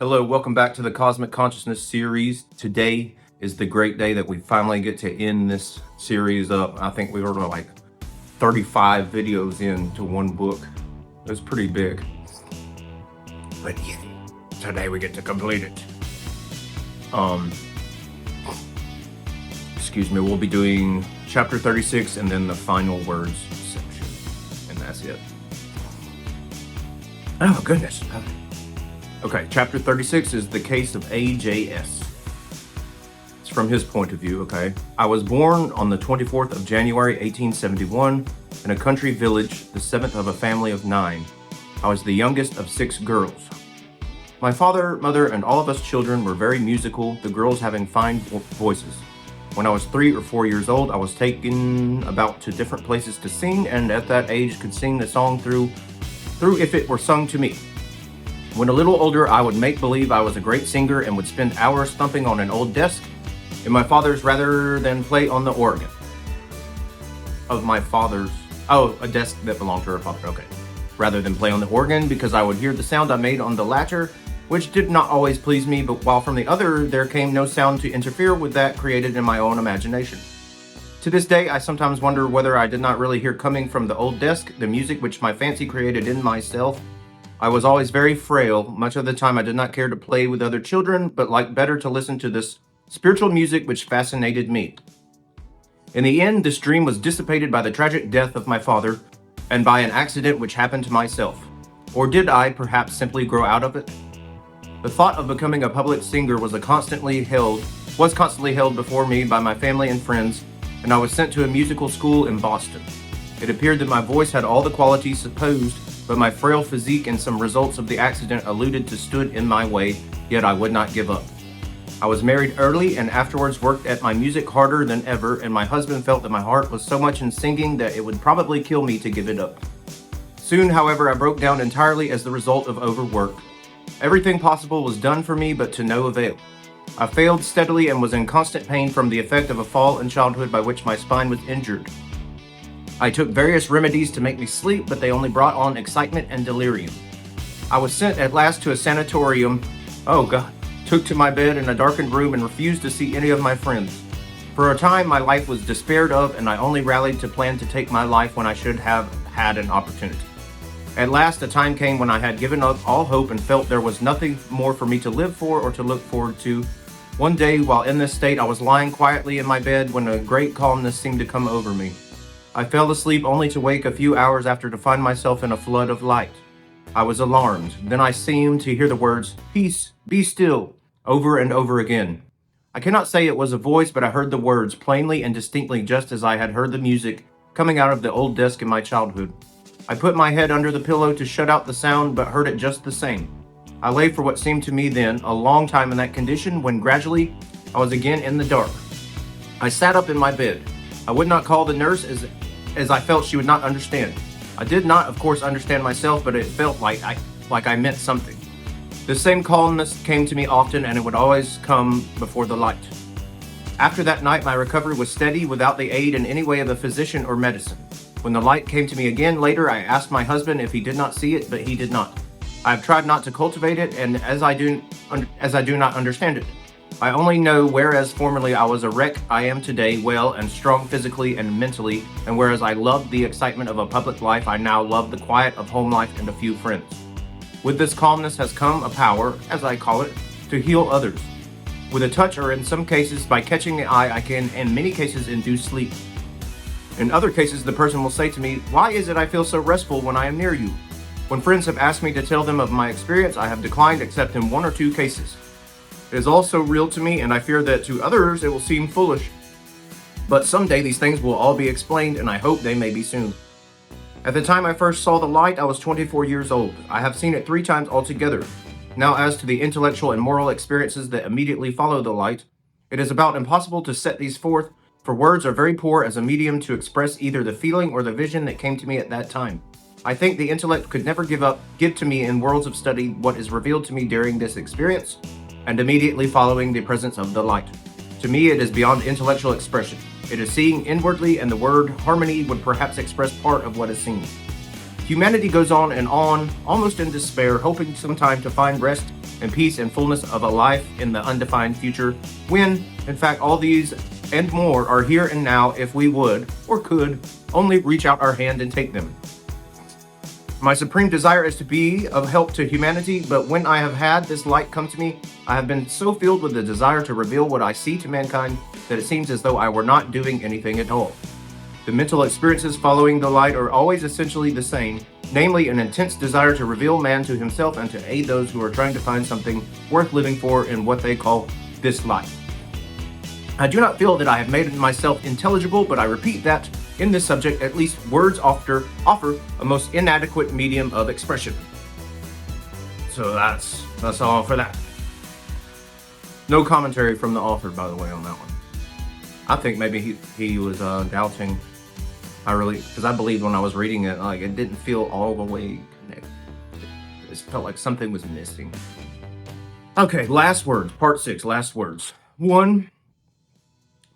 Hello, welcome back to the Cosmic Consciousness series. Today is the great day that we finally get to end this series up. I think we were like 35 videos into one book. It was pretty big. But yeah, today we get to complete it. Excuse me, we'll be doing chapter 36 and then the final words section. And that's it. Oh, goodness. Okay, chapter 36 is the case of AJS. It's from his point of view, okay? I was born on the 24th of January, 1871, in a country village, the seventh of a family of 9. I was the youngest of 6 girls. My father, mother, and all of us children were very musical, the girls having fine voices. When I was 3 or 4 years old, I was taken about to different places to sing, and at that age could sing the song through if it were sung to me. When a little older, I would make believe I was a great singer and would spend hours thumping on an old desk in my father's rather than play on the organ. Of my father's, a desk that belonged to her father, okay. Rather than play on the organ because I would hear the sound I made on the latter, which did not always please me, but while from the other there came no sound to interfere with that created in my own imagination. To this day, I sometimes wonder whether I did not really hear coming from the old desk the music which my fancy created in myself. I was always very frail. Much of the time I did not care to play with other children, but liked better to listen to this spiritual music which fascinated me. In the end, this dream was dissipated by the tragic death of my father, and by an accident which happened to myself. Or did I, perhaps, simply grow out of it? The thought of becoming a public singer was constantly held before me by my family and friends, and I was sent to a musical school in Boston. It appeared that my voice had all the qualities supposed, but my frail physique and some results of the accident alluded to stood in my way, yet I would not give up. I was married early and afterwards worked at my music harder than ever, and my husband felt that my heart was so much in singing that it would probably kill me to give it up. Soon, however, I broke down entirely as the result of overwork. Everything possible was done for me, but to no avail. I failed steadily and was in constant pain from the effect of a fall in childhood by which my spine was injured. I took various remedies to make me sleep, but they only brought on excitement and delirium. I was sent at last to a sanatorium, took to my bed in a darkened room and refused to see any of my friends. For a time, my life was despaired of, and I only rallied to plan to take my life when I should have had an opportunity. At last, a time came when I had given up all hope and felt there was nothing more for me to live for or to look forward to. One day, while in this state, I was lying quietly in my bed when a great calmness seemed to come over me. I fell asleep only to wake a few hours after to find myself in a flood of light. I was alarmed. Then I seemed to hear the words, "Peace, be still," over and over again. I cannot say it was a voice, but I heard the words plainly and distinctly, just as I had heard the music coming out of the old desk in my childhood. I put my head under the pillow to shut out the sound, but heard it just the same. I lay for what seemed to me then a long time in that condition, when gradually I was again in the dark. I sat up in my bed. I would not call the nurse as I felt she would not understand. I did not, of course, understand myself, but it felt like I meant something. The same calmness came to me often, and it would always come before the light. After that night, my recovery was steady, without the aid in any way of a physician or medicine. When the light came to me again later, I asked my husband if he did not see it, but he did not. I have tried not to cultivate it, and as I do not understand it. I only know, whereas formerly I was a wreck, I am today well and strong physically and mentally, and whereas I loved the excitement of a public life, I now love the quiet of home life and a few friends. With this calmness has come a power, as I call it, to heal others. With a touch, or in some cases by catching the eye, I can in many cases induce sleep. In other cases, the person will say to me, "Why is it I feel so restful when I am near you?" When friends have asked me to tell them of my experience, I have declined except in 1 or 2 cases. It is all so real to me, and I fear that to others it will seem foolish. But someday these things will all be explained, and I hope they may be soon. At the time I first saw the light, I was 24 years old. I have seen it 3 times altogether. Now, as to the intellectual and moral experiences that immediately follow the light, it is about impossible to set these forth, for words are very poor as a medium to express either the feeling or the vision that came to me at that time. I think the intellect could never give to me in worlds of study what is revealed to me during this experience, and immediately following the presence of the light. To me, it is beyond intellectual expression. It is seeing inwardly, and the word harmony would perhaps express part of what is seen. Humanity goes on and on, almost in despair, hoping sometime to find rest and peace and fullness of a life in the undefined future, when, in fact, all these and more are here and now if we would, or could, only reach out our hand and take them. My supreme desire is to be of help to humanity, but when I have had this light come to me, I have been so filled with the desire to reveal what I see to mankind that it seems as though I were not doing anything at all. The mental experiences following the light are always essentially the same, namely an intense desire to reveal man to himself and to aid those who are trying to find something worth living for in what they call this life. I do not feel that I have made myself intelligible, but I repeat that in this subject, at least words offer a most inadequate medium of expression. So that's all for that. No commentary from the author, by the way, on that one. I think maybe he was doubting. Because I believed when I was reading it, like it didn't feel all the way connected. It just felt like something was missing. Okay, last words, part 6, last words. 1.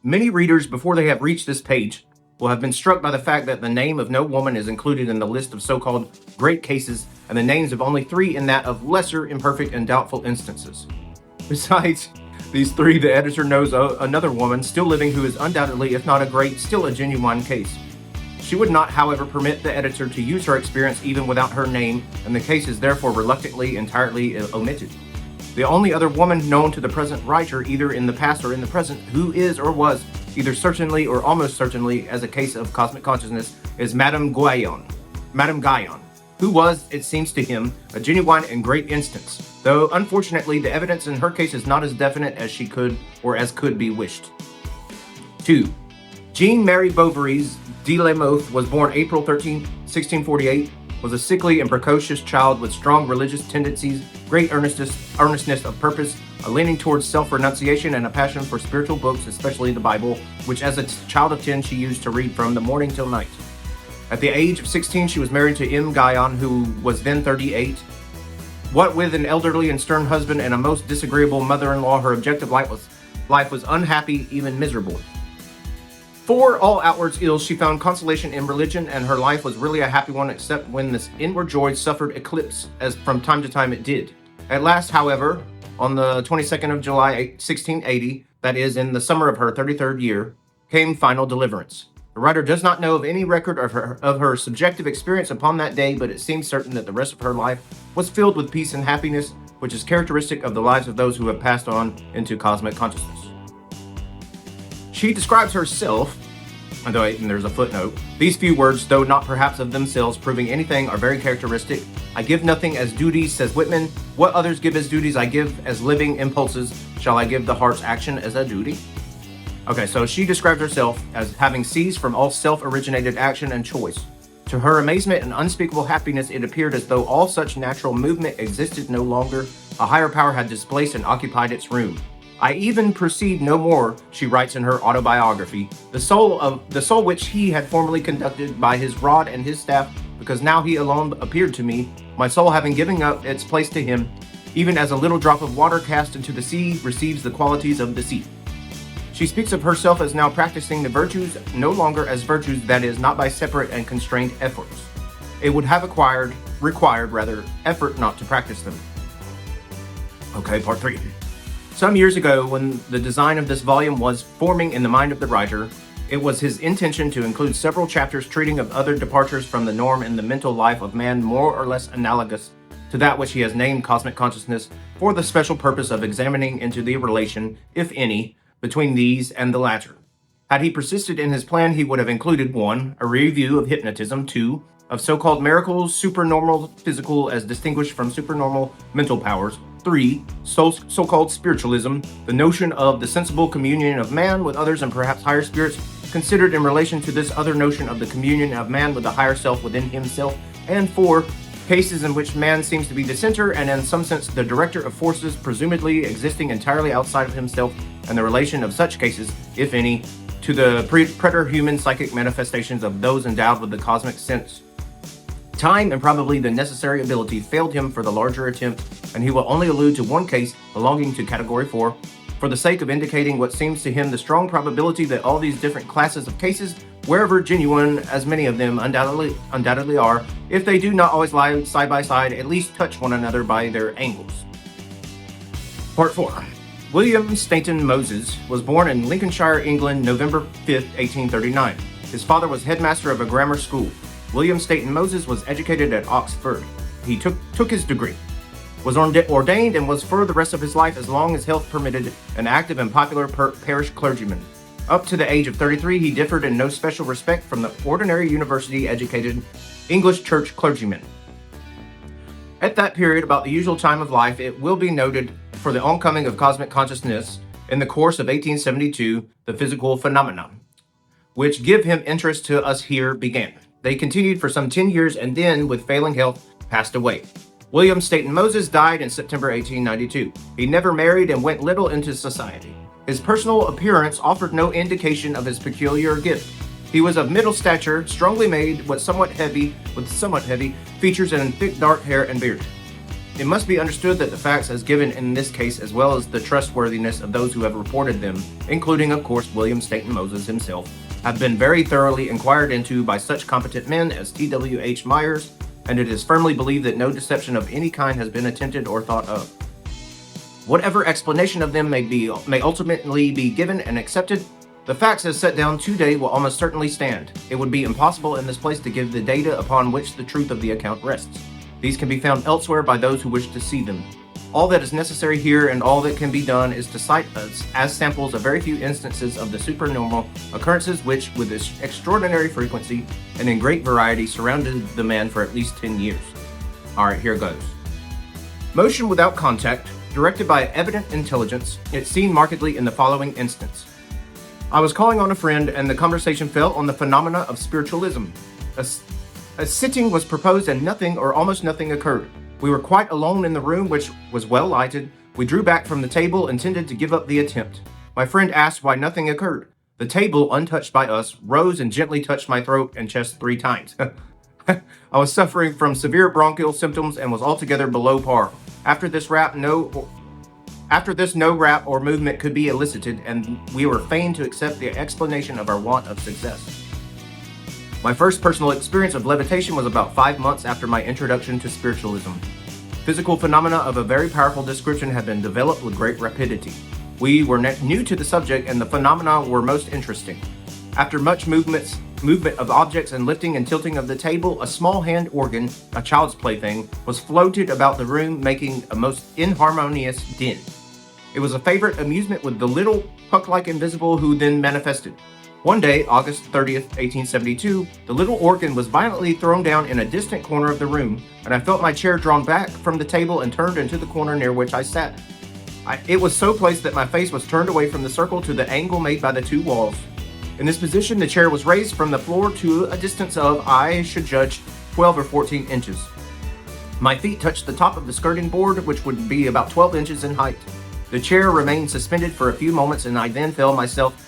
Many readers, before they have reached this page, will have been struck by the fact that the name of no woman is included in the list of so-called great cases, and the names of only 3 in that of lesser, imperfect, and doubtful instances. Besides these 3, the editor knows another woman still living who is undoubtedly, if not a great, still a genuine case. She would not, however, permit the editor to use her experience even without her name, and the case is therefore reluctantly entirely omitted. The only other woman known to the present writer, either in the past or in the present, who is or was, either certainly or almost certainly, as a case of cosmic consciousness, is Madame Guyon, who was, it seems to him, a genuine and great instance, though unfortunately the evidence in her case is not as definite as she could or as could be wished. 2. Jean Marie Bovary de la Mothe was born April 13, 1648, was a sickly and precocious child with strong religious tendencies, great earnestness of purpose, a leaning towards self-renunciation, and a passion for spiritual books, especially the Bible, which as a child of 10 she used to read from the morning till night. At the age of 16, she was married to M. Guyon, who was then 38. What with an elderly and stern husband and a most disagreeable mother-in-law, her objective life was unhappy, even miserable. For all outward ills, she found consolation in religion, and her life was really a happy one, except when this inward joy suffered eclipse, as from time to time it did. At last, however, on the 22nd of July, 1680, that is, in the summer of her 33rd year, came final deliverance. The writer does not know of any record of her subjective experience upon that day, but it seems certain that the rest of her life was filled with peace and happiness, which is characteristic of the lives of those who have passed on into cosmic consciousness. She describes herself, and there's a footnote, these few words, though not perhaps of themselves proving anything, are very characteristic. I give nothing as duties, says Whitman. What others give as duties, I give as living impulses. Shall I give the heart's action as a duty? Okay, so she describes herself as having ceased from all self-originated action and choice. To her amazement and unspeakable happiness, it appeared as though all such natural movement existed no longer. A higher power had displaced and occupied its room. I even perceived no more, she writes in her autobiography, the soul which he had formerly conducted by his rod and his staff, because now he alone appeared to me, my soul having given up its place to him, even as a little drop of water cast into the sea receives the qualities of the sea. She speaks of herself as now practicing the virtues no longer as virtues, that is, not by separate and constrained efforts. It would have required effort not to practice them. Okay, part 3. Some years ago, when the design of this volume was forming in the mind of the writer, it was his intention to include several chapters treating of other departures from the norm in the mental life of man more or less analogous to that which he has named cosmic consciousness, for the special purpose of examining into the relation, if any, between these and the latter. Had he persisted in his plan, he would have included 1. A review of hypnotism, 2. Of so-called miracles, supernormal physical as distinguished from supernormal mental powers, 3. So-called spiritualism, the notion of the sensible communion of man with others and perhaps higher spirits, considered in relation to this other notion of the communion of man with the higher self within himself, and 4. Cases in which man seems to be the center and in some sense the director of forces presumably existing entirely outside of himself, and the relation of such cases, if any, to the preter-human psychic manifestations of those endowed with the cosmic sense. Time and probably the necessary ability failed him for the larger attempt, and he will only allude to one case belonging to Category 4, for the sake of indicating what seems to him the strong probability that all these different classes of cases, wherever genuine, as many of them undoubtedly are, if they do not always lie side by side, at least touch one another by their angles. Part 4. William Stainton Moses was born in Lincolnshire, England, November 5, 1839. His father was headmaster of a grammar school. William Stainton Moses was educated at Oxford. He took his degree, was ordained, and was for the rest of his life, as long as health permitted, an active and popular parish clergyman. Up to the age of 33, he differed in no special respect from the ordinary university-educated English church clergyman. At that period, about the usual time of life, it will be noted for the oncoming of cosmic consciousness in the course of 1872, the physical phenomena, which give him interest to us here, began. They continued for some 10 years and then, with failing health, passed away. William Stainton Moses died in September 1892. He never married and went little into society. His personal appearance offered no indication of his peculiar gift. He was of middle stature, strongly made, with somewhat heavy features and thick dark hair and beard. It must be understood that the facts as given in this case, as well as the trustworthiness of those who have reported them, including, of course, William Stainton Moses himself, have been very thoroughly inquired into by such competent men as T.W.H. Myers, and it is firmly believed that no deception of any kind has been attempted or thought of. Whatever explanation of them may ultimately be given and accepted, the facts as set down today will almost certainly stand. It would be impossible in this place to give the data upon which the truth of the account rests. These can be found elsewhere by those who wish to see them. All that is necessary here and all that can be done is to cite as samples a very few instances of the supernormal occurrences which, with extraordinary frequency and in great variety, surrounded the man for at least 10 years. Alright, here goes. Motion without contact, directed by evident intelligence, it's seen markedly in the following instance. I was calling on a friend and the conversation fell on the phenomena of spiritualism. A sitting was proposed and nothing or almost nothing occurred. We were quite alone in the room, which was well lighted. We drew back from the table, intended to give up the attempt. My friend asked why nothing occurred. The table, untouched by us, rose and gently touched my throat and chest 3 times. I was suffering from severe bronchial symptoms and was altogether below par. After this, no rap or movement could be elicited, and we were fain to accept the explanation of our want of success. My first personal experience of levitation was about 5 months after my introduction to spiritualism. Physical phenomena of a very powerful description had been developed with great rapidity. We were new to the subject, and the phenomena were most interesting. After much movement of objects and lifting and tilting of the table, a small hand organ, a child's plaything, was floated about the room, making a most inharmonious din. It was a favorite amusement with the little puck-like invisible who then manifested. One day, August 30th, 1872, the little organ was violently thrown down in a distant corner of the room, and I felt my chair drawn back from the table and turned into the corner near which I sat. It was so placed that my face was turned away from the circle to the angle made by the 2 walls. In this position, the chair was raised from the floor to a distance of, I should judge, 12 or 14 inches. My feet touched the top of the skirting board, which would be about 12 inches in height. The chair remained suspended for a few moments, and I then felt myself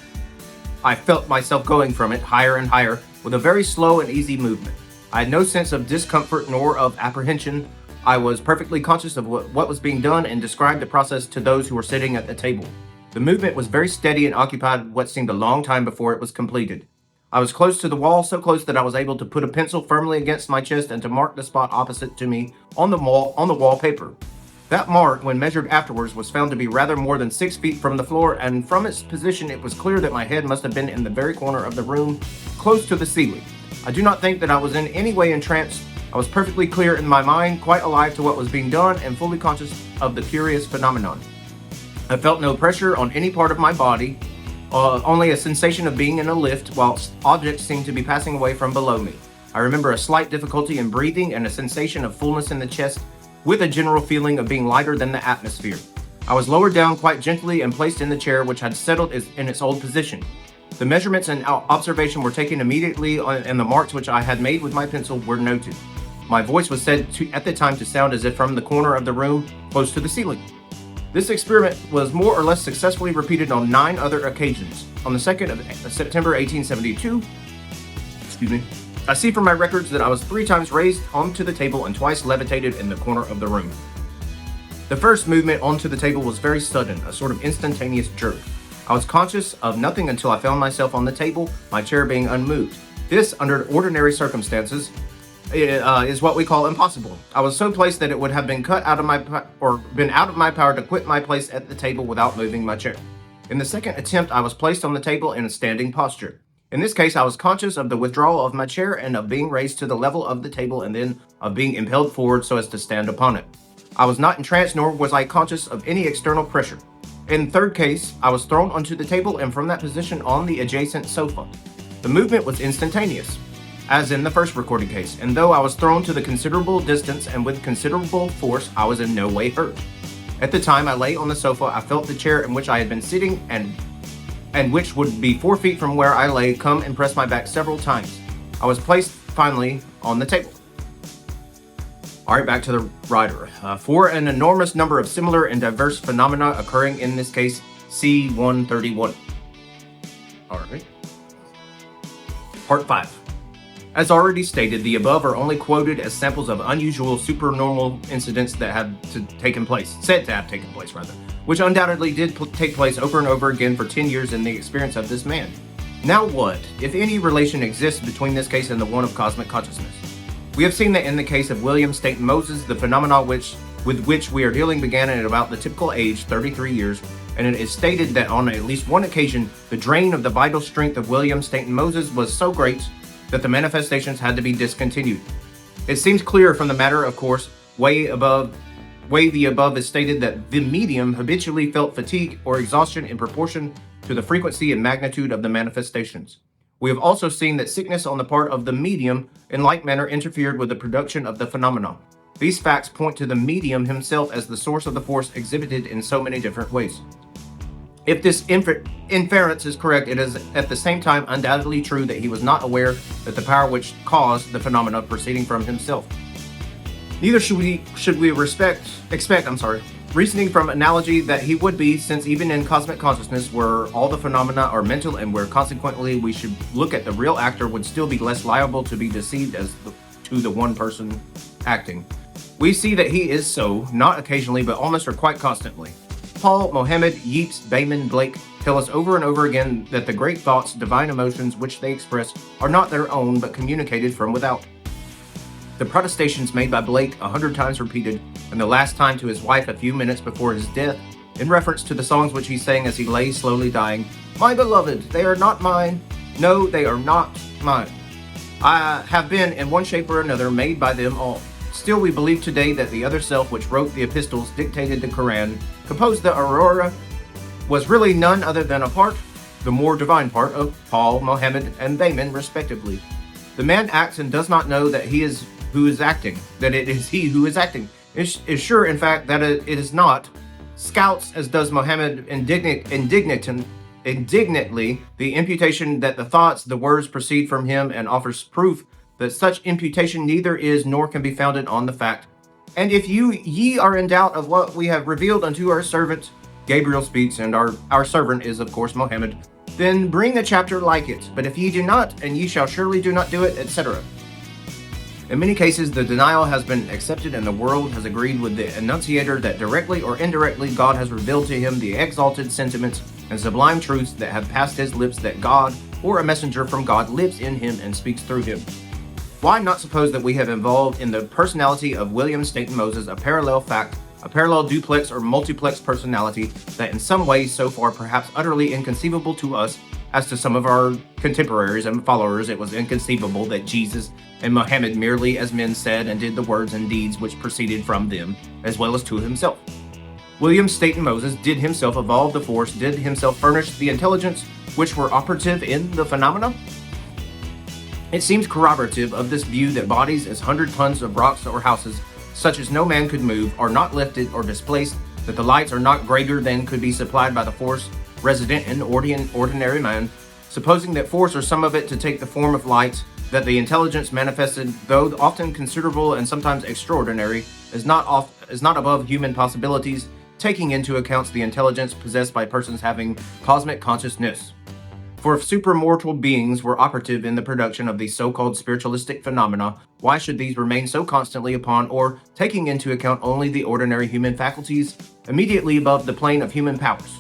going from it higher and higher with a very slow and easy movement. I had no sense of discomfort nor of apprehension. I was perfectly conscious of what was being done and described the process to those who were sitting at the table. The movement was very steady and occupied what seemed a long time before it was completed. I was close to the wall, so close that I was able to put a pencil firmly against my chest and to mark the spot opposite to me on the wall paper. That mark, when measured afterwards, was found to be rather more than 6 feet from the floor, and from its position it was clear that my head must have been in the very corner of the room, close to the ceiling. I do not think that I was in any way entranced. I was perfectly clear in my mind, quite alive to what was being done, and fully conscious of the curious phenomenon. I felt no pressure on any part of my body, only a sensation of being in a lift, whilst objects seemed to be passing away from below me. I remember a slight difficulty in breathing and a sensation of fullness in the chest, with a general feeling of being lighter than the atmosphere. I was lowered down quite gently and placed in the chair, which had settled in its old position. The measurements and observation were taken immediately, and the marks which I had made with my pencil were noted. My voice was said at the time to sound as if from the corner of the room, close to the ceiling. This experiment was more or less successfully repeated on 9 other occasions. On the 2nd of September 1872, I see from my records that I was 3 times raised onto the table and twice levitated in the corner of the room. The first movement onto the table was very sudden, a sort of instantaneous jerk. I was conscious of nothing until I found myself on the table, my chair being unmoved. This, under ordinary circumstances, is what we call impossible. I was so placed that it would have been been out of my power to quit my place at the table without moving my chair. In the second attempt, I was placed on the table in a standing posture. In this case, I was conscious of the withdrawal of my chair and of being raised to the level of the table and then of being impelled forward so as to stand upon it. I was not entranced, nor was I conscious of any external pressure. In the third case, I was thrown onto the table and from that position on the adjacent sofa. The movement was instantaneous, as in the first recorded case, and though I was thrown to the considerable distance and with considerable force, I was in no way hurt. At the time I lay on the sofa, I felt the chair in which I had been sitting and which would be 4 feet from where I lay come and press my back several times. I was placed finally on the table. All right, back to the writer. For an enormous number of similar and diverse phenomena occurring in this case, see 131. All right. Part 5. As already stated, the above are only quoted as samples of unusual supernormal incidents that said to have taken place, which undoubtedly did take place over and over again for 10 years in the experience of this man. Now what, if any, relation exists between this case and the one of cosmic consciousness? We have seen that in the case of William Stainton Moses, the phenomena with which we are dealing began at about the typical age, 33 years, and it is stated that on at least one occasion, the drain of the vital strength of William Stainton Moses was so great that the manifestations had to be discontinued. It seems clear from the matter, of course, way the above is stated that the medium habitually felt fatigue or exhaustion in proportion to the frequency and magnitude of the manifestations. We have also seen that sickness on the part of the medium in like manner interfered with the production of the phenomena. These facts point to the medium himself as the source of the force exhibited in so many different ways. If this inference is correct, it is at the same time undoubtedly true that he was not aware that the power which caused the phenomena proceeding from himself. Neither should we expect reasoning from analogy that he would be, since even in cosmic consciousness, where all the phenomena are mental and where consequently we should look at the real actor, would still be less liable to be deceived to the one person acting. We see that he is so, not occasionally, but almost or quite constantly. Paul, Mohammed, Yeats, Bayman, Blake tell us over and over again that the great thoughts, divine emotions which they express are not their own but communicated from without. The protestations made by Blake 100 times repeated, and the last time to his wife a few minutes before his death, in reference to the songs which he sang as he lay slowly dying, "My beloved, they are not mine. No, they are not mine. I have been, in one shape or another, made by them all. Still we believe today that the other self which wrote the epistles, dictated the Quran, composed the Aurora, was really none other than a part, the more divine part, of Paul, Mohammed, and Bayman, respectively. The man acts and does not know that it is he who is acting. Is sure, in fact, that it is not. Scouts, as does Mohammed indignantly, the imputation that the thoughts, the words proceed from him, and offers proof that such imputation neither is nor can be founded on the fact. And if ye are in doubt of what we have revealed unto our servant, Gabriel speaks, and our servant is, of course, Mohammed, then bring a chapter like it. But if ye do not, and ye shall surely do not do it, etc. In many cases, the denial has been accepted and the world has agreed with the enunciator that directly or indirectly God has revealed to him the exalted sentiments and sublime truths that have passed his lips, that God, or a messenger from God, lives in him and speaks through him. Why not suppose that we have involved in the personality of William Stainton Moses a parallel fact, a parallel duplex or multiplex personality that in some ways so far perhaps utterly inconceivable to us, as to some of our contemporaries and followers it was inconceivable that Jesus and Muhammad merely as men said and did the words and deeds which proceeded from them, as well as to himself. William Stainton Moses did himself evolve the force, did himself furnish the intelligence which were operative in the phenomena? It seems corroborative of this view that bodies as 100 tons of rocks or houses, such as no man could move, are not lifted or displaced, that the lights are not greater than could be supplied by the force resident in ordinary man, supposing that force or some of it to take the form of light, that the intelligence manifested, though often considerable and sometimes extraordinary, is not above human possibilities, taking into account the intelligence possessed by persons having cosmic consciousness. For if supermortal beings were operative in the production of these so-called spiritualistic phenomena, why should these remain so constantly upon, or taking into account only the ordinary human faculties, immediately above the plane of human powers?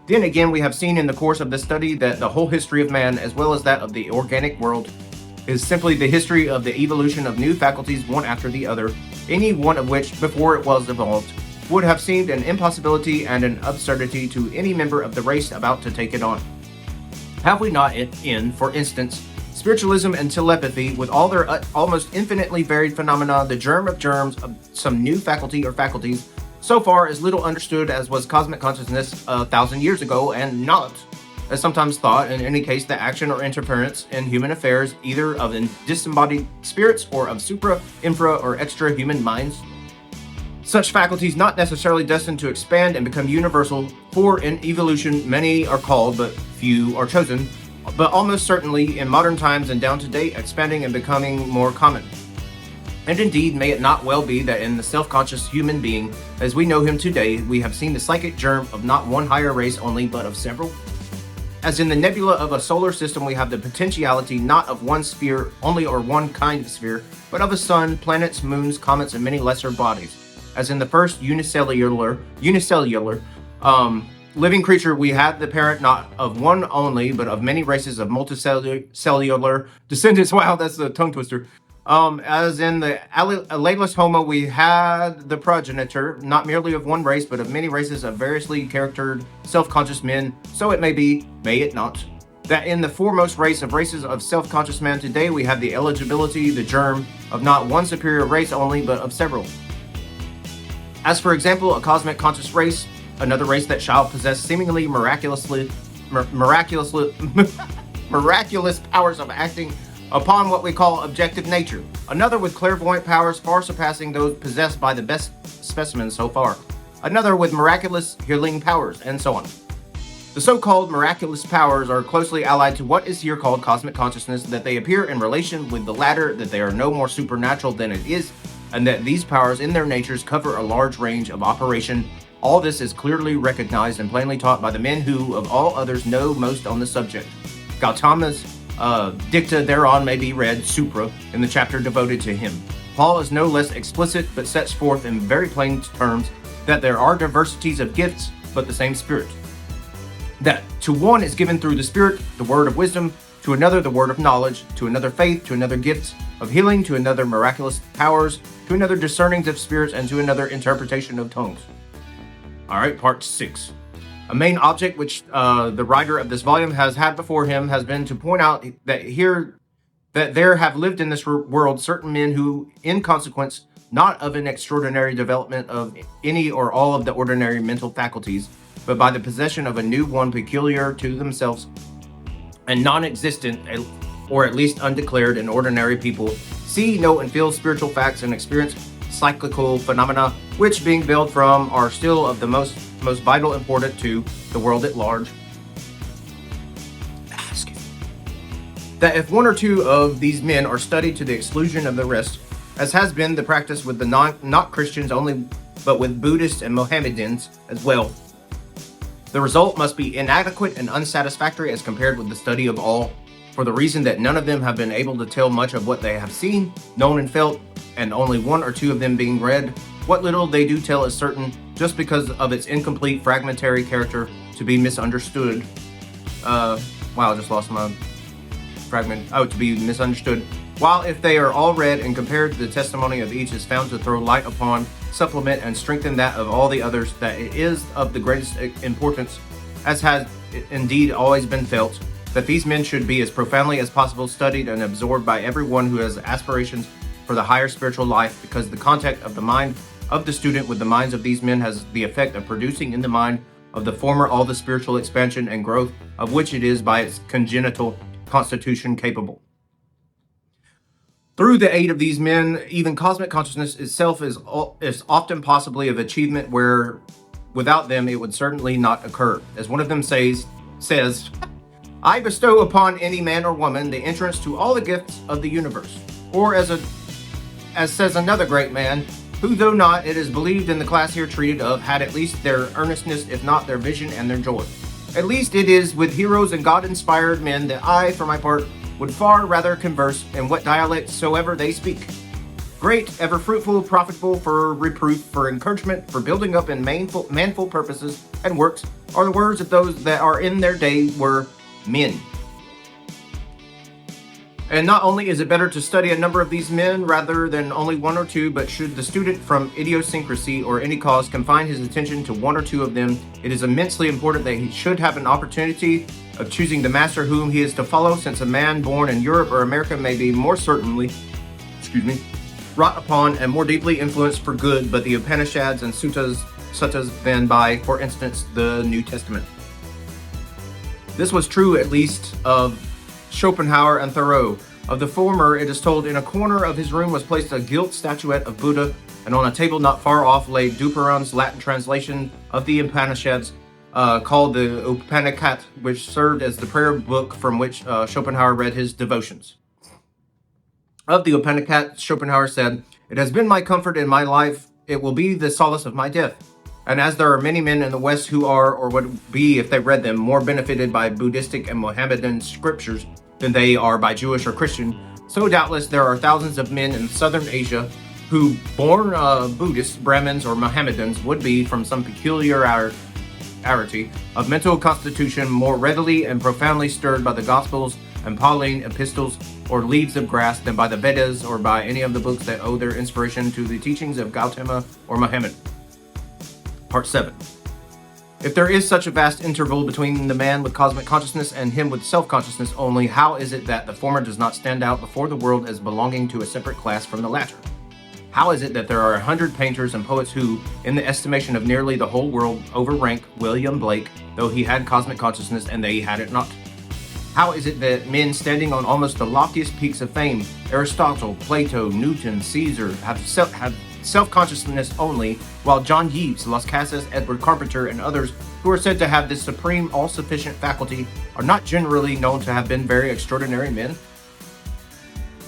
Then again, we have seen in the course of this study that the whole history of man, as well as that of the organic world, is simply the history of the evolution of new faculties one after the other, any one of which, before it was evolved, would have seemed an impossibility and an absurdity to any member of the race about to take it on. Have we not in, for instance, spiritualism and telepathy, with all their almost infinitely varied phenomena, the germ of germs of some new faculty or faculties, so far as little understood as was cosmic consciousness 1,000 years ago, and not, as sometimes thought, in any case, the action or interference in human affairs, either of disembodied spirits or of supra, infra, or extra-human minds? Such faculties not necessarily destined to expand and become universal, for in evolution many are called, but few are chosen, but almost certainly in modern times and down to date, expanding and becoming more common. And indeed, may it not well be that in the self-conscious human being, as we know him today, we have seen the psychic germ of not one higher race only, but of several? As in the nebula of a solar system, we have the potentiality not of one sphere only or one kind of sphere, but of a sun, planets, moons, comets, and many lesser bodies. As in the first unicellular living creature, we had the parent not of one only, but of many races of multicellular descendants. Wow, that's a tongue twister. As in the Allalus Homo, we had the progenitor, not merely of one race, but of many races of variously charactered, self-conscious men. So it may be, may it not, that in the foremost race of races of self-conscious man today, we have the eligibility, the germ, of not one superior race only, but of several. As for example, a cosmic conscious race, another race that shall possess seemingly miraculous powers of acting upon what we call objective nature, another with clairvoyant powers far surpassing those possessed by the best specimens so far, another with miraculous healing powers, and so on. The so-called miraculous powers are closely allied to what is here called cosmic consciousness, that they appear in relation with the latter, that they are no more supernatural than it is, and that these powers in their natures cover a large range of operation. All this is clearly recognized and plainly taught by the men who, of all others, know most on the subject. Gautama's dicta thereon may be read, supra, in the chapter devoted to him. Paul is no less explicit, but sets forth in very plain terms that there are diversities of gifts, but the same Spirit. That to one is given through the Spirit the word of wisdom, to another the word of knowledge, to another faith, to another gifts of healing, to another miraculous powers, to another discernings of spirits, and to another interpretation of tongues. All right, part 6. A main object which the writer of this volume has had before him has been to point out that there have lived in this world certain men who, in consequence, not of an extraordinary development of any or all of the ordinary mental faculties, but by the possession of a new one peculiar to themselves and non-existent, or at least undeclared in ordinary people, see, know, and feel spiritual facts and experience cyclical phenomena, which, being veiled from, are still of the most vital importance to the world at large. That if one or two of these men are studied to the exclusion of the rest, as has been the practice with the not Christians only, but with Buddhists and Mohammedans as well, the result must be inadequate and unsatisfactory as compared with the study of all, for the reason that none of them have been able to tell much of what they have seen, known, and felt, and only one or two of them being read. What little they do tell is certain, just because of its incomplete, fragmentary character, to be misunderstood. Wow, I just lost my fragment. Oh, to be misunderstood. While if they are all read and compared, the testimony of each is found to throw light upon, supplement, and strengthen that of all the others, that it is of the greatest importance, as has indeed always been felt, that these men should be as profoundly as possible studied and absorbed by everyone who has aspirations for the higher spiritual life, because the contact of the mind of the student with the minds of these men has the effect of producing in the mind of the former all the spiritual expansion and growth of which it is by its congenital constitution capable. Through the aid of these men, even cosmic consciousness itself is often possibly of achievement where without them it would certainly not occur. As one of them says, I bestow upon any man or woman the entrance to all the gifts of the universe. Or as says another great man, who though not, it is believed in the class here treated of, had at least their earnestness, if not their vision and their joy. At least it is with heroes and God-inspired men that I, for my part, would far rather converse in what dialect soever they speak. Great, ever fruitful, profitable for reproof, for encouragement, for building up in manful purposes and works, are the words of those that are in their day were men. And not only is it better to study a number of these men rather than only one or two, but should the student from idiosyncrasy or any cause confine his attention to one or two of them, it is immensely important that he should have an opportunity of choosing the master whom he is to follow, since a man born in Europe or America may be more certainly, wrought upon and more deeply influenced for good, but the Upanishads and suttas than by, for instance, the New Testament. This was true at least of Schopenhauer and Thoreau. Of the former, it is told, in a corner of his room was placed a gilt statuette of Buddha, and on a table not far off lay Duperron's Latin translation of the Upanishads, called the Upanishad, which served as the prayer book from which Schopenhauer read his devotions. Of the Upanishad, Schopenhauer said, "It has been my comfort in my life, it will be the solace of my death." And as there are many men in the West who are, or would be if they read them, more benefited by Buddhistic and Mohammedan scriptures than they are by Jewish or Christian, so doubtless there are thousands of men in southern Asia who, born Buddhists, Brahmins, or Mohammedans, would be, from some peculiarity of mental constitution, more readily and profoundly stirred by the Gospels and Pauline epistles or leaves of grass than by the Vedas or by any of the books that owe their inspiration to the teachings of Gautama or Muhammad. Part 7. If there is such a vast interval between the man with cosmic consciousness and him with self-consciousness only, how is it that the former does not stand out before the world as belonging to a separate class from the latter? How is it that there are 100 painters and poets who, in the estimation of nearly the whole world, overrank William Blake, though he had cosmic consciousness and they had it not? How is it that men standing on almost the loftiest peaks of fame, Aristotle, Plato, Newton, Caesar, have self-consciousness only, while John Yeats, Las Casas, Edward Carpenter, and others who are said to have this supreme, all-sufficient faculty are not generally known to have been very extraordinary men?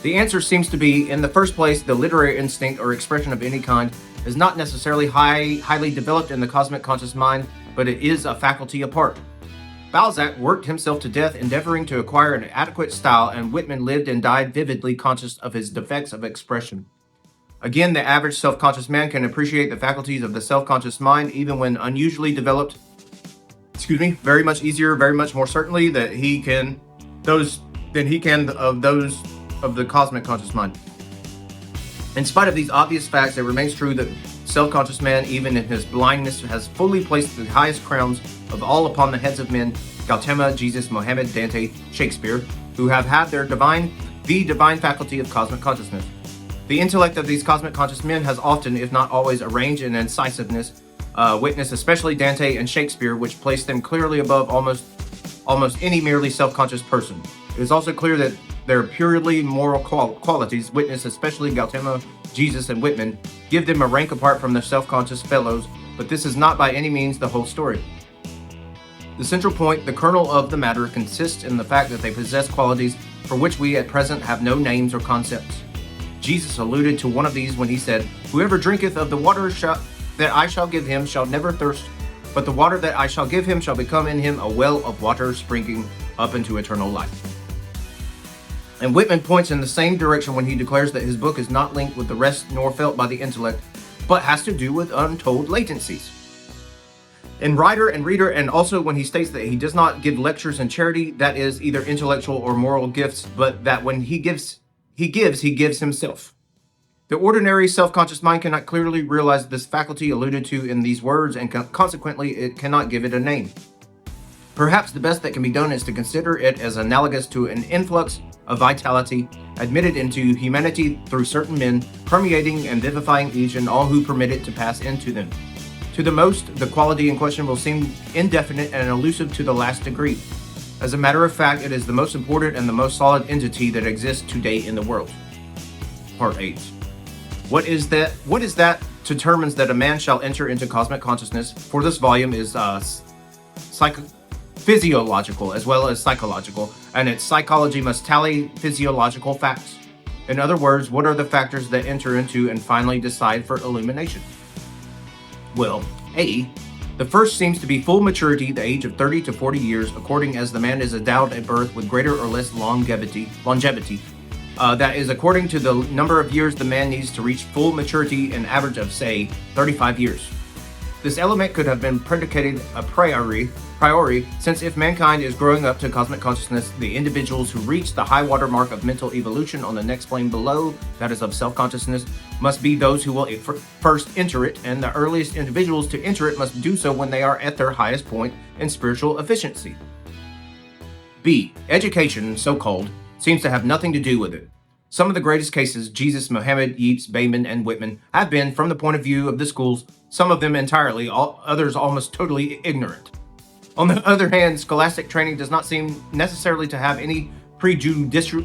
The answer seems to be, in the first place, the literary instinct or expression of any kind is not necessarily highly developed in the cosmic conscious mind, but it is a faculty apart. Balzac worked himself to death endeavoring to acquire an adequate style, and Whitman lived and died vividly conscious of his defects of expression. Again, the average self-conscious man can appreciate the faculties of the self-conscious mind even when unusually developed, very much easier, very much more certainly than he can of those of the cosmic conscious mind. In spite of these obvious facts, it remains true that self-conscious man, even in his blindness, has fully placed the highest crowns of all upon the heads of men, Gautama, Jesus, Mohammed, Dante, Shakespeare, who have had the divine faculty of cosmic consciousness. The intellect of these cosmic conscious men has often, if not always, a range and incisiveness, witness especially Dante and Shakespeare, which place them clearly above almost any merely self-conscious person. It is also clear that their purely moral qualities, witness especially Gautama, Jesus, and Whitman, give them a rank apart from their self-conscious fellows, but this is not by any means the whole story. The central point, the kernel of the matter, consists in the fact that they possess qualities for which we at present have no names or concepts. Jesus alluded to one of these when he said, "Whoever drinketh of the water that I shall give him shall never thirst, but the water that I shall give him shall become in him a well of water springing up into eternal life." And Whitman points in the same direction when he declares that his book is not linked with the rest nor felt by the intellect, but has to do with untold latencies. In Writer and Reader, and also when he states that he does not give lectures in charity, that is, either intellectual or moral gifts, but that when he gives himself. The ordinary self-conscious mind cannot clearly realize this faculty alluded to in these words, and consequently it cannot give it a name. Perhaps the best that can be done is to consider it as analogous to an influx of vitality admitted into humanity through certain men, permeating and vivifying each and all who permit it to pass into them. To the most, the quality in question will seem indefinite and elusive to the last degree. As a matter of fact, it is the most important and the most solid entity that exists today in the world. Part 8. What is that determines that a man shall enter into cosmic consciousness? For this volume is physiological as well as psychological, and its psychology must tally physiological facts. In other words, what are the factors that enter into and finally decide for illumination? Well, A. The first seems to be full maturity, the age of 30 to 40 years, according as the man is endowed at birth with greater or less longevity. That is, according to the number of years the man needs to reach full maturity, an average of, say, 35 years. This element could have been predicated a priori, since if mankind is growing up to cosmic consciousness, the individuals who reach the high water mark of mental evolution on the next plane below, that is of self-consciousness, must be those who will first enter it, and the earliest individuals to enter it must do so when they are at their highest point in spiritual efficiency. B. Education, so-called, seems to have nothing to do with it. Some of the greatest cases, Jesus, Muhammad, Yeats, Bayman, and Whitman, have been, from the point of view of the schools, some of them entirely, others almost totally ignorant. On the other hand, scholastic training does not seem necessarily to have any prejudicial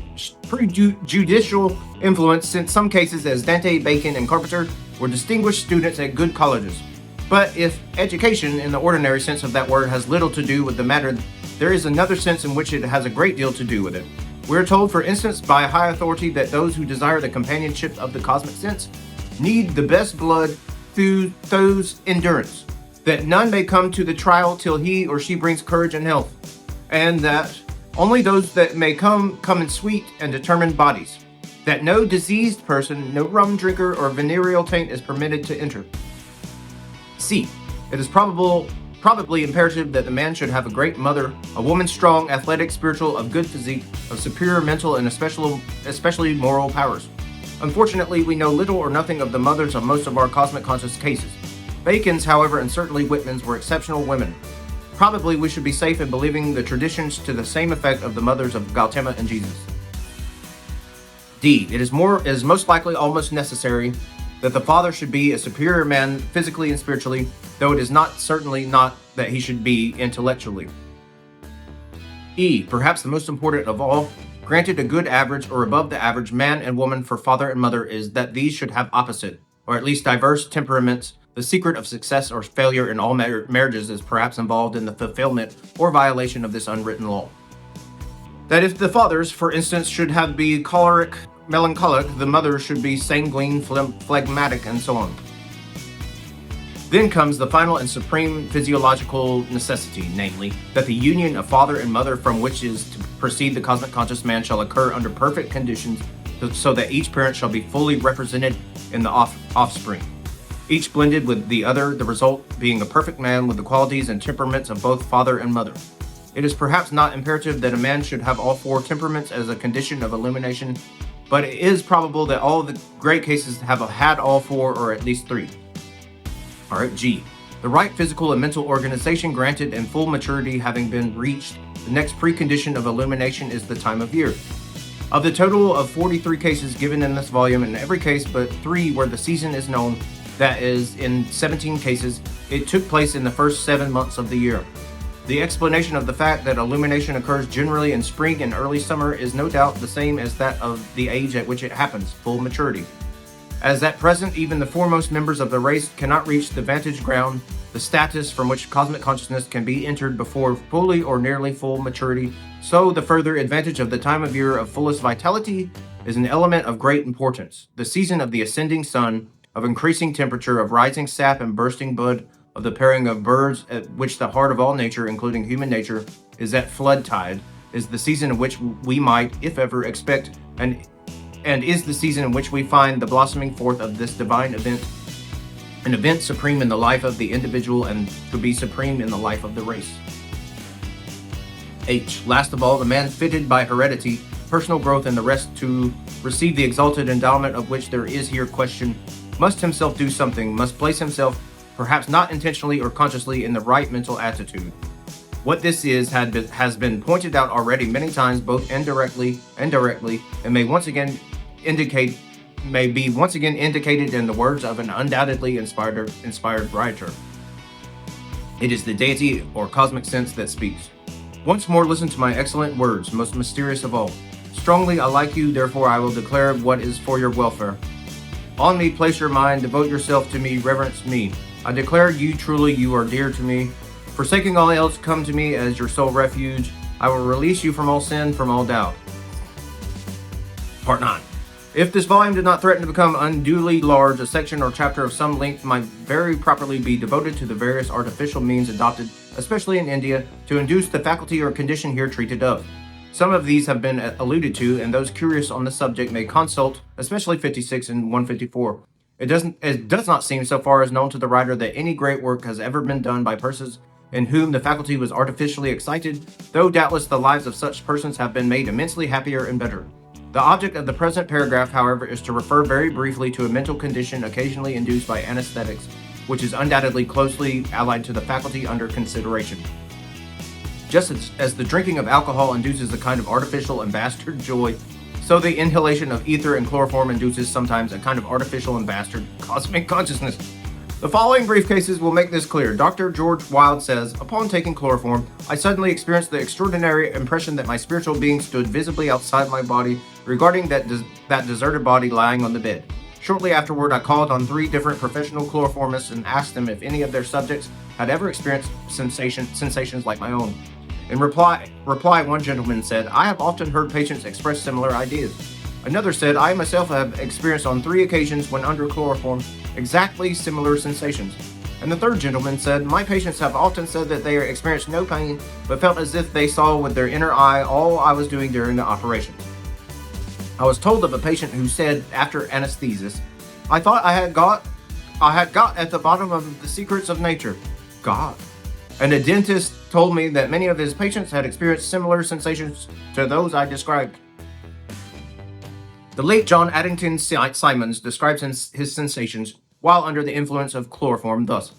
influence, since some cases, as Dante, Bacon, and Carpenter, were distinguished students at good colleges. But if education, in the ordinary sense of that word, has little to do with the matter, there is another sense in which it has a great deal to do with it. We are told, for instance, by a high authority that those who desire the companionship of the cosmic sense need the best blood through those endurance, that none may come to the trial till he or she brings courage and health, and that only those that may come in sweet and determined bodies, that no diseased person, no rum drinker or venereal taint is permitted to enter. C. It is probably imperative that the man should have a great mother, a woman strong, athletic, spiritual, of good physique, of superior mental and especially moral powers. Unfortunately, we know little or nothing of the mothers of most of our cosmic conscious cases. Bacon's, however, and certainly Whitman's, were exceptional women. Probably we should be safe in believing the traditions to the same effect of the mothers of Gautama and Jesus. D. It is most likely almost necessary that the father should be a superior man physically and spiritually, though it is certainly not that he should be intellectually. E. Perhaps the most important of all, granted a good average or above the average man and woman for father and mother, is that these should have opposite, or at least diverse temperaments. The secret of success or failure in all marriages is perhaps involved in the fulfillment or violation of this unwritten law. That if the fathers, for instance, should be choleric, melancholic, the mother should be sanguine, phlegmatic, and so on. Then comes the final and supreme physiological necessity, namely, that the union of father and mother from which is to proceed the cosmic conscious man shall occur under perfect conditions, so that each parent shall be fully represented in the offspring, each blended with the other, the result being a perfect man with the qualities and temperaments of both father and mother. It is perhaps not imperative that a man should have all four temperaments as a condition of illumination, but it is probable that all the great cases have had all four, or at least three. Alright, G. The right physical and mental organization granted and full maturity having been reached, the next precondition of illumination is the time of year. Of the total of 43 cases given in this volume, in every case but 3 where the season is known, that is, in 17 cases, it took place in the first 7 months of the year. The explanation of the fact that illumination occurs generally in spring and early summer is no doubt the same as that of the age at which it happens, full maturity. As at present even the foremost members of the race cannot reach the vantage ground, the status from which cosmic consciousness can be entered before fully or nearly full maturity, so the further advantage of the time of year of fullest vitality is an element of great importance. The season of the ascending sun, of increasing temperature, of rising sap and bursting bud, of the pairing of birds, at which the heart of all nature, including human nature, is at flood tide, is the season in which we might, if ever, expect, and is the season in which we find the blossoming forth of this divine event, an event supreme in the life of the individual and to be supreme in the life of the race. H. Last of all, the man fitted by heredity, personal growth, and the rest to receive the exalted endowment of which there is here question, must himself do something, must place himself, perhaps not intentionally or consciously, in the right mental attitude. What this is has been pointed out already many times, both indirectly and directly, and may be once again indicated in the words of an undoubtedly inspired writer. It is the deity or cosmic sense that speaks. Once more listen to my excellent words, most mysterious of all. Strongly I like you, therefore I will declare what is for your welfare. On me place your mind, devote yourself to me, reverence me. I declare you truly, you are dear to me. Forsaking all else, come to me as your sole refuge. I will release you from all sin, from all doubt. Part 9. If this volume did not threaten to become unduly large, a section or chapter of some length might very properly be devoted to the various artificial means adopted, especially in India, to induce the faculty or condition here treated of. Some of these have been alluded to, and those curious on the subject may consult, especially 56 and 154. It does not seem, so far as known to the writer, that any great work has ever been done by persons in whom the faculty was artificially excited, though doubtless the lives of such persons have been made immensely happier and better. The object of the present paragraph, however, is to refer very briefly to a mental condition occasionally induced by anesthetics, which is undoubtedly closely allied to the faculty under consideration. Just as the drinking of alcohol induces a kind of artificial and bastard joy, so the inhalation of ether and chloroform induces sometimes a kind of artificial and bastard cosmic consciousness. The following brief cases will make this clear. Dr. George Wilde says, upon taking chloroform, I suddenly experienced the extraordinary impression that my spiritual being stood visibly outside my body, regarding that deserted body lying on the bed. Shortly afterward, I called on 3 different professional chloroformists and asked them if any of their subjects had ever experienced sensations like my own. In reply, one gentleman said, I have often heard patients express similar ideas. Another said, I myself have experienced on 3 occasions when under chloroform exactly similar sensations. And the third gentleman said, my patients have often said that they experienced no pain, but felt as if they saw with their inner eye all I was doing during the operation. I was told of a patient who said, after anesthesis, I thought I had got at the bottom of the secrets of nature. God. And a dentist told me that many of his patients had experienced similar sensations to those I described. The late John Addington Symonds describes his sensations while under the influence of chloroform thus.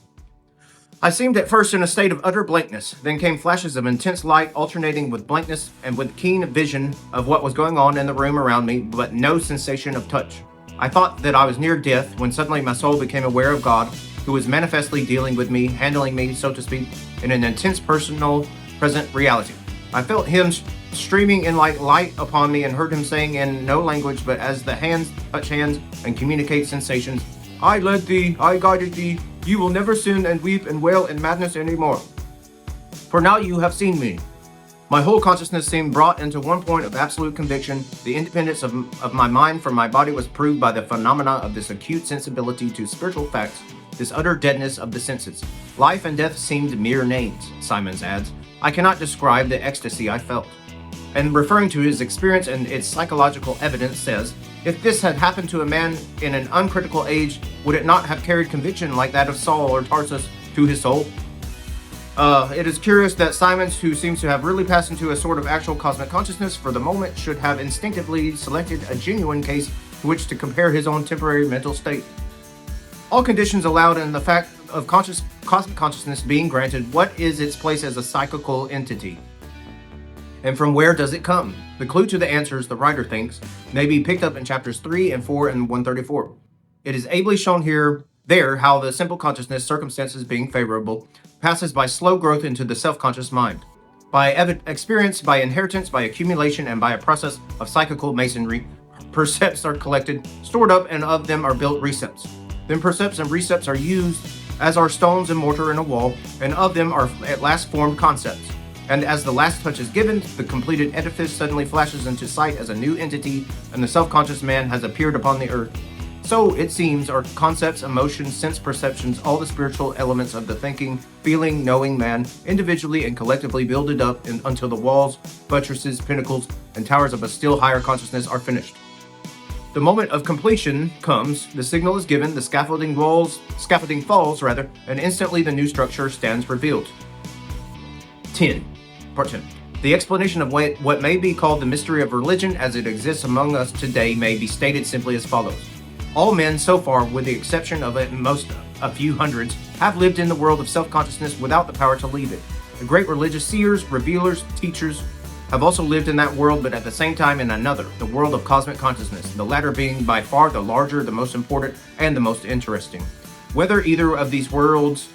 I seemed at first in a state of utter blankness, then came flashes of intense light alternating with blankness and with keen vision of what was going on in the room around me, but no sensation of touch. I thought that I was near death when suddenly my soul became aware of God, who was manifestly dealing with me, handling me, so to speak, in an intense personal present reality. I felt him streaming in like light upon me and heard him saying in no language but as the hands touch hands and communicate sensations, I led thee, I guided thee, you will never sin and weep and wail in madness anymore. For now you have seen me. My whole consciousness seemed brought into one point of absolute conviction. The independence of my mind from my body was proved by the phenomena of this acute sensibility to spiritual facts, this utter deadness of the senses. Life and death seemed mere names, Symonds adds. I cannot describe the ecstasy I felt. And referring to his experience and its psychological evidence says, if this had happened to a man in an uncritical age, would it not have carried conviction like that of Saul or Tarsus to his soul? It is curious that Symonds, who seems to have really passed into a sort of actual cosmic consciousness for the moment, should have instinctively selected a genuine case to which to compare his own temporary mental state. All conditions allowed in the fact of cosmic consciousness being granted, what is its place as a psychical entity? And from where does it come? The clue to the answers, the writer thinks, may be picked up in chapters 3 and 4 and 134. It is ably shown there how the simple consciousness, circumstances being favorable, passes by slow growth into the self-conscious mind. By experience, by inheritance, by accumulation, and by a process of psychical masonry, percepts are collected, stored up, and of them are built recepts. Then percepts and recepts are used, as are stones and mortar in a wall, and of them are at last formed concepts. And as the last touch is given, the completed edifice suddenly flashes into sight as a new entity, and the self-conscious man has appeared upon the earth. So, it seems, are concepts, emotions, sense perceptions, all the spiritual elements of the thinking, feeling, knowing man, individually and collectively builded up until the walls, buttresses, pinnacles, and towers of a still higher consciousness are finished. The moment of completion comes, the signal is given, the scaffolding falls, and instantly the new structure stands revealed. Part 10. The explanation of what may be called the mystery of religion as it exists among us today may be stated simply as follows. All men so far, with the exception of at most a few hundreds, have lived in the world of self-consciousness without the power to leave it. The great religious seers, revealers, teachers have also lived in that world, but at the same time in another, the world of cosmic consciousness, the latter being by far the larger, the most important, and the most interesting. Whether either of these worlds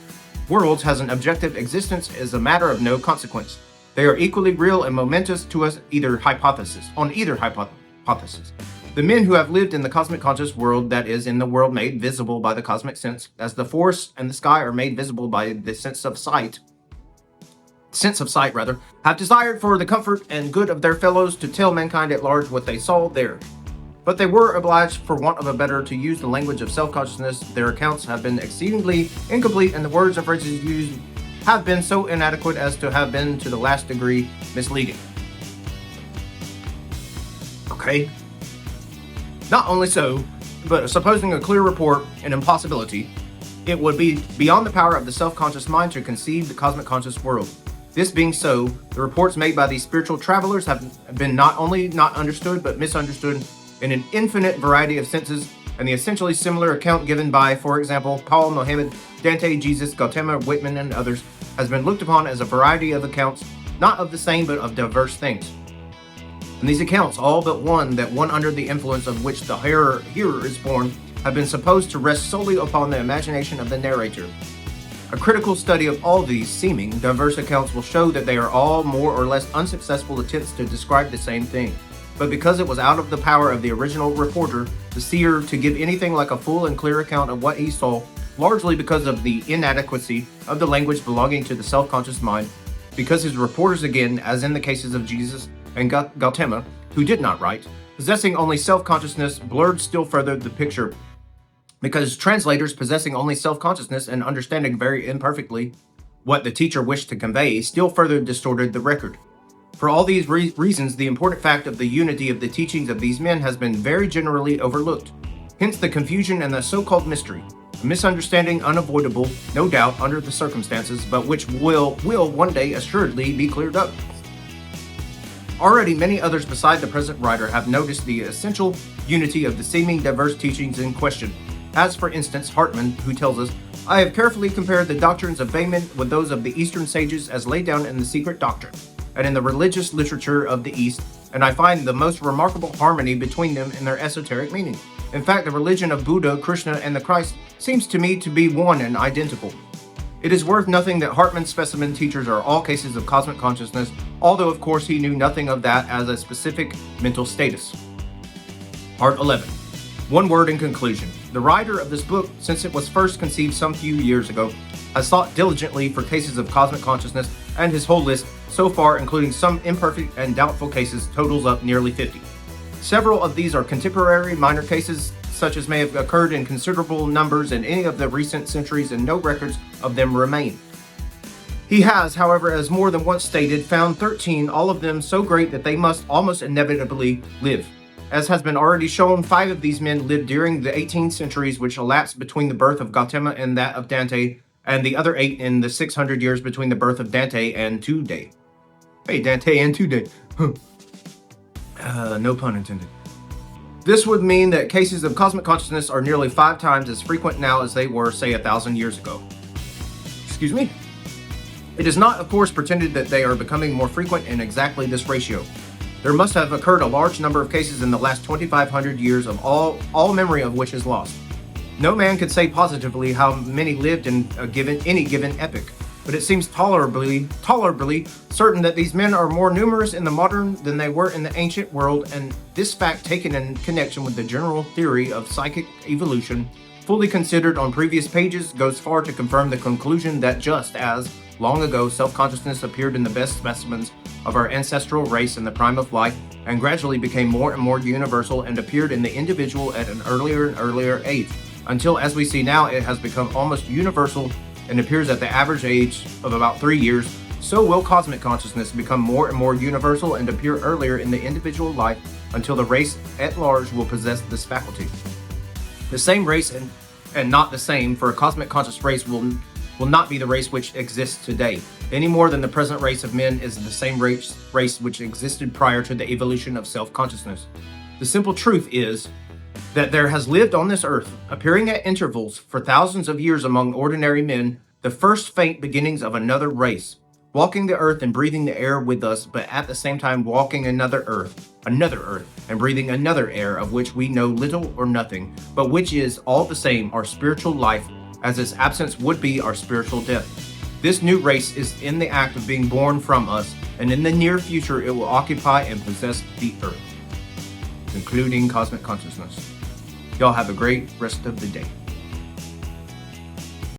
has an objective existence is a matter of no consequence. They are equally real and momentous to us on either hypothesis. The men who have lived in the cosmic conscious world, that is, in the world made visible by the cosmic sense, as the forest and the sky are made visible by the sense of sight, have desired for the comfort and good of their fellows to tell mankind at large what they saw there. But they were obliged, for want of a better, to use the language of self-consciousness. Their accounts have been exceedingly incomplete, and the words and phrases used have been so inadequate as to have been to the last degree misleading. Okay. Not only so, But supposing a clear report an impossibility, it would be beyond the power of the self-conscious mind to conceive the cosmic conscious world. This being so, the reports made by these spiritual travelers have been not only not understood, but misunderstood in an infinite variety of senses, and the essentially similar account given by, for example, Paul, Mohammed, Dante, Jesus, Gautama, Whitman, and others has been looked upon as a variety of accounts, not of the same, but of diverse things. And these accounts, all but one under the influence of which the hearer is born, have been supposed to rest solely upon the imagination of the narrator. A critical study of all these seeming diverse accounts will show that they are all more or less unsuccessful attempts to describe the same thing. But because it was out of the power of the original reporter, the seer, to give anything like a full and clear account of what he saw, largely because of the inadequacy of the language belonging to the self-conscious mind, because his reporters, again, as in the cases of Jesus and Gautama, who did not write, possessing only self-consciousness, blurred still further the picture, because translators possessing only self-consciousness and understanding very imperfectly what the teacher wished to convey still further distorted the record. For all these reasons, the important fact of the unity of the teachings of these men has been very generally overlooked. Hence the confusion and the so-called mystery, a misunderstanding unavoidable, no doubt, under the circumstances, but which will one day assuredly be cleared up. Already many others beside the present writer have noticed the essential unity of the seeming diverse teachings in question, as for instance Hartmann, who tells us, "I have carefully compared the doctrines of Behmen with those of the Eastern sages as laid down in the secret doctrine, and in the religious literature of the East, and I find the most remarkable harmony between them in their esoteric meaning. In fact, the religion of Buddha, Krishna, and the Christ seems to me to be one and identical." It is worth nothing that Hartmann's specimen teachers are all cases of cosmic consciousness, although of course he knew nothing of that as a specific mental status. Part 11. One word in conclusion. The writer of this book, since it was first conceived some few years ago, has sought diligently for cases of cosmic consciousness, and his whole list, so far including some imperfect and doubtful cases, totals up nearly 50. Several of these are contemporary minor cases, such as may have occurred in considerable numbers in any of the recent centuries, and no records of them remain. He has, however, as more than once stated, found 13, all of them so great that they must almost inevitably live. As has been already shown, 5 of these men lived during the 18 centuries which elapsed between the birth of Gautama and that of Dante, and the other 8 in the 600 years between the birth of Dante and today. Hey, Dante and today. No pun intended. This would mean that cases of cosmic consciousness are nearly 5 times as frequent now as they were, say, 1,000 years ago. Excuse me? It is not, of course, pretended that they are becoming more frequent in exactly this ratio. There must have occurred a large number of cases in the last 2,500 years of all memory of which is lost. No man could say positively how many lived in any given epoch, but it seems tolerably certain that these men are more numerous in the modern than they were in the ancient world, and this fact, taken in connection with the general theory of psychic evolution, fully considered on previous pages, goes far to confirm the conclusion that just as, long ago, self-consciousness appeared in the best specimens of our ancestral race in the prime of life, and gradually became more and more universal and appeared in the individual at an earlier and earlier age, until, as we see now, it has become almost universal and appears at the average age of about 3 years, so will cosmic consciousness become more and more universal and appear earlier in the individual life until the race at large will possess this faculty. The same race and not the same, for a cosmic conscious race will not be the race which exists today, any more than the present race of men is the same race which existed prior to the evolution of self-consciousness. The simple truth is that there has lived on this earth, appearing at intervals for thousands of years among ordinary men, the first faint beginnings of another race, walking the earth and breathing the air with us, but at the same time walking another earth, and breathing another air of which we know little or nothing, but which is all the same our spiritual life, as its absence would be our spiritual death. This new race is in the act of being born from us, and in the near future it will occupy and possess the earth. Concluding cosmic consciousness. Y'all have a great rest of the day.